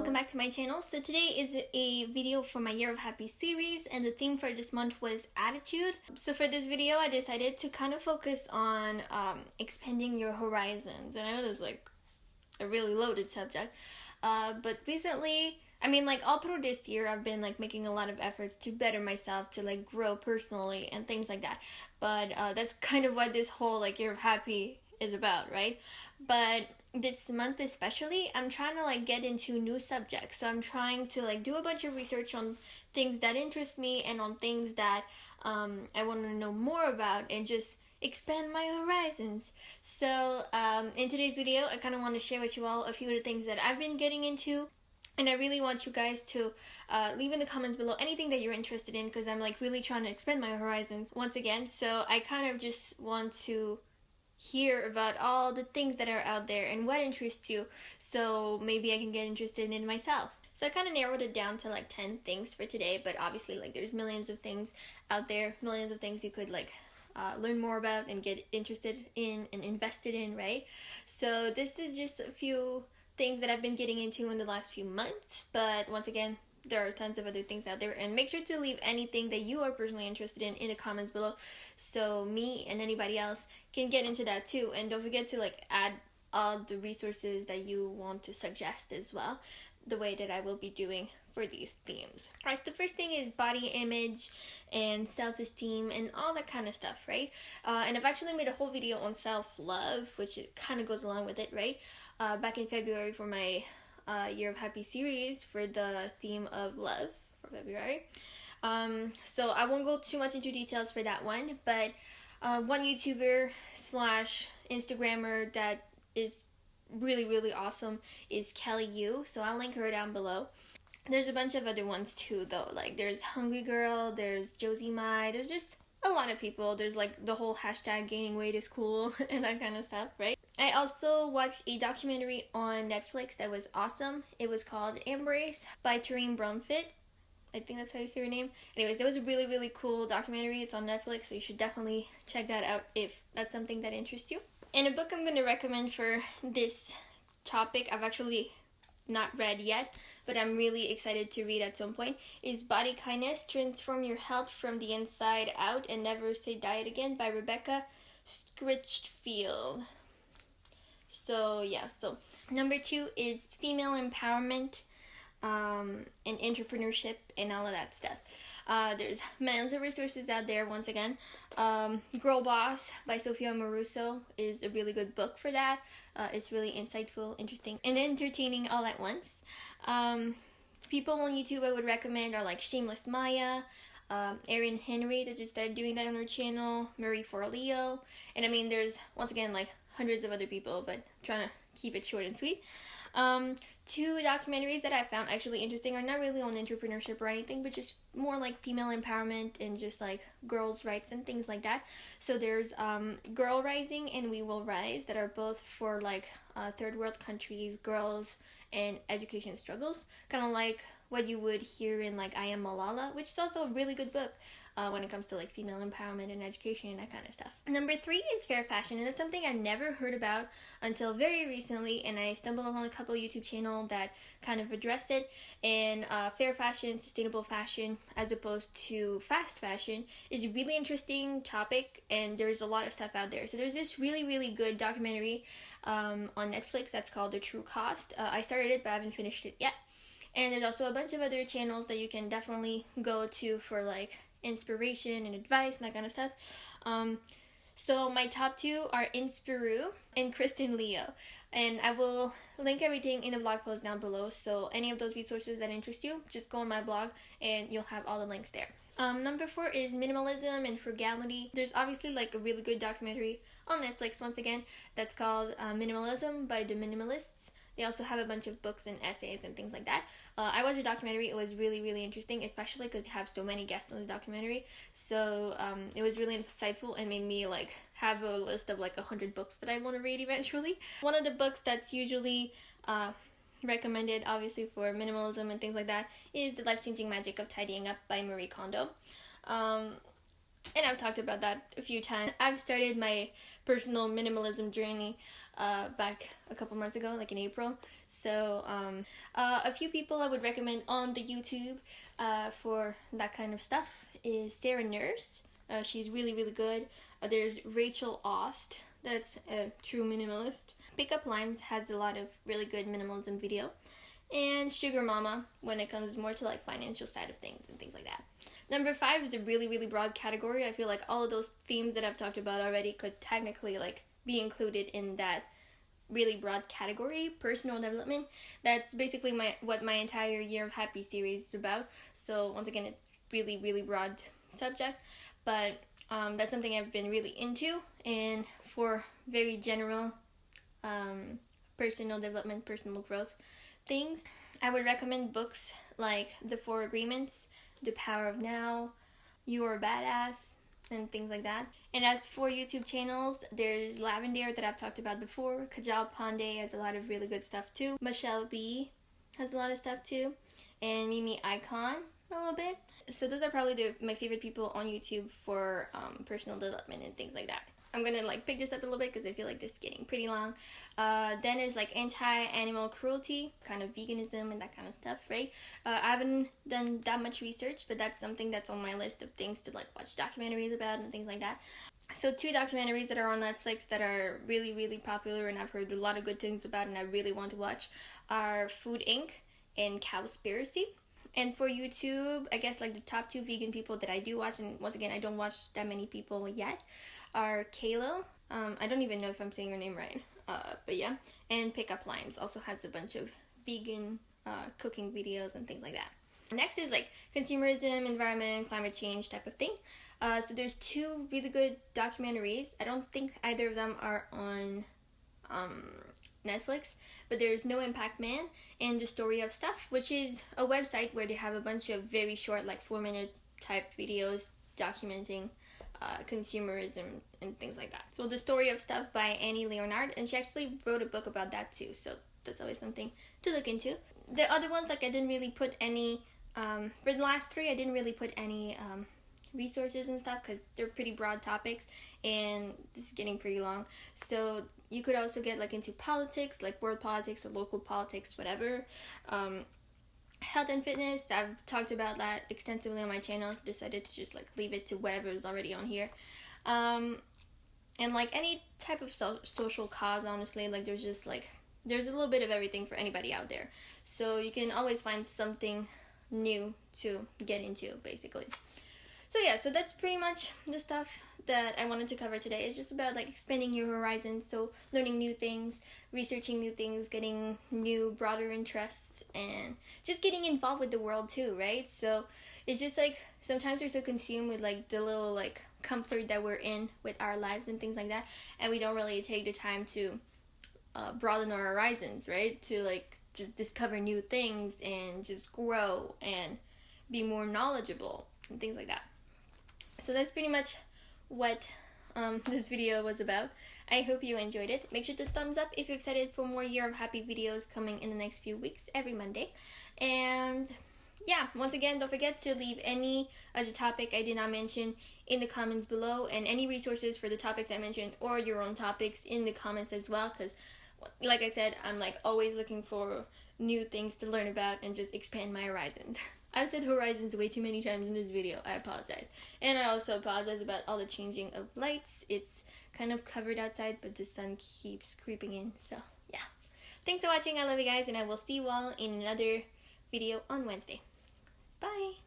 welcome back to my channel. So today is a video for my Year of Happy series, and the theme for this month was attitude. So for this video I decided to kind of focus on expanding your horizons, and I know this is like a really loaded subject, but recently, I mean, like all through this year I've been like making a lot of efforts to better myself, to like grow personally and things like that, but that's kind of what this whole like Year of Happy is about, right? But this month especially, I'm trying to like get into new subjects. So I'm trying to like do a bunch of research on things that interest me and on things that I want to know more about, and just expand my horizons. So in today's video I kind of want to share with you all a few of the things that I've been getting into. And I really want you guys to leave in the comments below anything that you're interested in, because I'm like really trying to expand my horizons once again. So I kind of just want to hear about all the things that are out there and what interests you, so maybe I can get interested in it myself. So I kind of narrowed it down to like 10 things for today, but obviously like there's millions of things out there, millions of things you could like learn more about and get interested in and invested in, right? So this is just a few things that I've been getting into in the last few months, but once again, there are tons of other things out there, and make sure to leave anything that you are personally interested in the comments below, so me and anybody else can get into that too. And don't forget to like add all the resources that you want to suggest as well, the way that I will be doing for these themes. Alright, so the first thing is body image and self-esteem and all that kind of stuff, right? And I've actually made a whole video on self-love, which it kind of goes along with it, right? Back in February for my Year of Happy series for the theme of love for February. So I won't go too much into details for that one, but one YouTuber slash Instagrammer that is really awesome is Kelly Yu, so I'll link her down below. There's a bunch of other ones too though, like there's Hungry Girl, there's Josie Mai, there's just a lot of people. There's like the whole hashtag gaining weight is cool and that kind of stuff, right? I also watched a documentary on Netflix that was awesome. It was called Embrace by Tareen Brumfitt. I think that's how you say her name. Anyways, it was a really cool documentary. It's on Netflix, so you should definitely check that out if that's something that interests you. And a book I'm going to recommend for this topic, I've actually not read yet, but I'm really excited to read at some point, is Body Kindness, Transform Your Health from the Inside Out and Never Say Diet Again by Rebecca Scritchfield. So yeah, so number 2 is female empowerment and intrapreneurship and all of that stuff. There's millions of resources out there. Once again, Girl Boss by Sophia Maruso is a really good book for that. It's really insightful, interesting, and entertaining all at once. People on YouTube I would recommend are like Shameless Maya, Erin Henry that just started doing that on her channel, Marie Forleo, and I mean there's once again like hundreds of other people, but I'm trying to keep it short and sweet. 2 documentaries that I found actually interesting are not really on entrepreneurship or anything, but just more like female empowerment and just like girls' rights and things like that. So there's Girl Rising and We Will Rise, that are both for like third world countries, girls, and education struggles, kind of like what you would hear in like I Am Malala, which is also a really good book when it comes to like female empowerment and education and that kind of stuff. Number 3 is fair fashion, and it's something I never heard about until very recently, and I stumbled upon a couple of YouTube channels that kind of addressed it. And fair fashion, sustainable fashion, as opposed to fast fashion, is a really interesting topic, and there's a lot of stuff out there. So there's this really good documentary on Netflix that's called The True Cost. I started it, but I haven't finished it yet. And there's also a bunch of other channels that you can definitely go to for like inspiration and advice and that kind of stuff. So my top 2 are Inspiru and Kristen Leo, and I will link everything in the blog post down below, so any of those resources that interest you, just go on my blog and you'll have all the links there. Number 4 is minimalism and frugality. There's obviously like a really good documentary on Netflix once again that's called Minimalism by the Minimalists. They also have a bunch of books and essays and things like that. I watched a documentary. It was really interesting, especially because they have so many guests on the documentary. So it was really insightful and made me like have a list of like 100 books that I want to read eventually. One of the books that's usually recommended, obviously, for minimalism and things like that is The Life-Changing Magic of Tidying Up by Marie Kondo. And I've talked about that a few times. I've started my personal minimalism journey back a couple months ago, like in April. So a few people I would recommend on the YouTube for that kind of stuff is Sarah Nurse. She's really, really good. There's Rachel Ost. That's a true minimalist. Pickup Limes has a lot of really good minimalism video. And Sugar Mama when it comes more to like financial side of things and things like that. Number 5 is a really, really broad category. I feel like all of those themes that I've talked about already could technically like be included in that really broad category, personal development. That's basically what my entire Year of Happy series is about. So once again, it's really, really broad subject, but that's something I've been really into. And for very general personal development, personal growth things, I would recommend books like The 4 Agreements, The Power of Now, You're a Badass, and things like that. And as for YouTube channels, there's Lavender that I've talked about before. Kajal Pandey has a lot of really good stuff too. Michelle B has a lot of stuff too. And Mimi Icon a little bit. So those are probably my favorite people on YouTube for personal development and things like that. I'm gonna like pick this up a little bit because I feel like this is getting pretty long. Then is like anti-animal cruelty, kind of veganism and that kind of stuff, right? I haven't done that much research, but that's something that's on my list of things to like watch documentaries about and things like that. So 2 documentaries that are on Netflix that are really, really popular and I've heard a lot of good things about and I really want to watch are Food Inc. and Cowspiracy. And for YouTube, I guess like the top 2 vegan people that I do watch, and once again, I don't watch that many people yet, are Kayla. I don't even know if I'm saying her name right, but yeah. And Pickup Limes also has a bunch of vegan cooking videos and things like that. Next is like consumerism, environment, climate change type of thing. So there's 2 really good documentaries. I don't think either of them are on Netflix, but there's No Impact Man and The Story of Stuff, which is a website where they have a bunch of very short, like 4-minute type videos documenting consumerism and things like that. So The Story of Stuff by Annie Leonard, and she actually wrote a book about that too, so that's always something to look into. The other ones, like I didn't really put any, for the last 3, I didn't really put any resources and stuff because they're pretty broad topics and this is getting pretty long. So you could also get like into politics, like world politics or local politics, whatever. Health and fitness, I've talked about that extensively on my channel, so decided to just like leave it to whatever is already on here. And like any type of social cause, honestly, like there's a little bit of everything for anybody out there, so you can always find something new to get into, basically. So yeah, so that's pretty much the stuff that I wanted to cover today. It's just about like expanding your horizons, so learning new things, researching new things, getting new broader interests, and just getting involved with the world too, right? So it's just like sometimes we're so consumed with like the little like comfort that we're in with our lives and things like that, and we don't really take the time to broaden our horizons, right? To like just discover new things and just grow and be more knowledgeable and things like that. So that's pretty much what this video was about. I hope you enjoyed it. Make sure to thumbs up if you're excited for more Year of Happy videos coming in the next few weeks, every Monday. And yeah, once again, don't forget to leave any other topic I did not mention in the comments below, and any resources for the topics I mentioned or your own topics in the comments as well, because like I said, I'm like always looking for new things to learn about and just expand my horizons. I've said horizons way too many times in this video. I apologize. And I also apologize about all the changing of lights. It's kind of covered outside, but the sun keeps creeping in. So, yeah. Thanks for watching. I love you guys, and I will see you all in another video on Wednesday. Bye!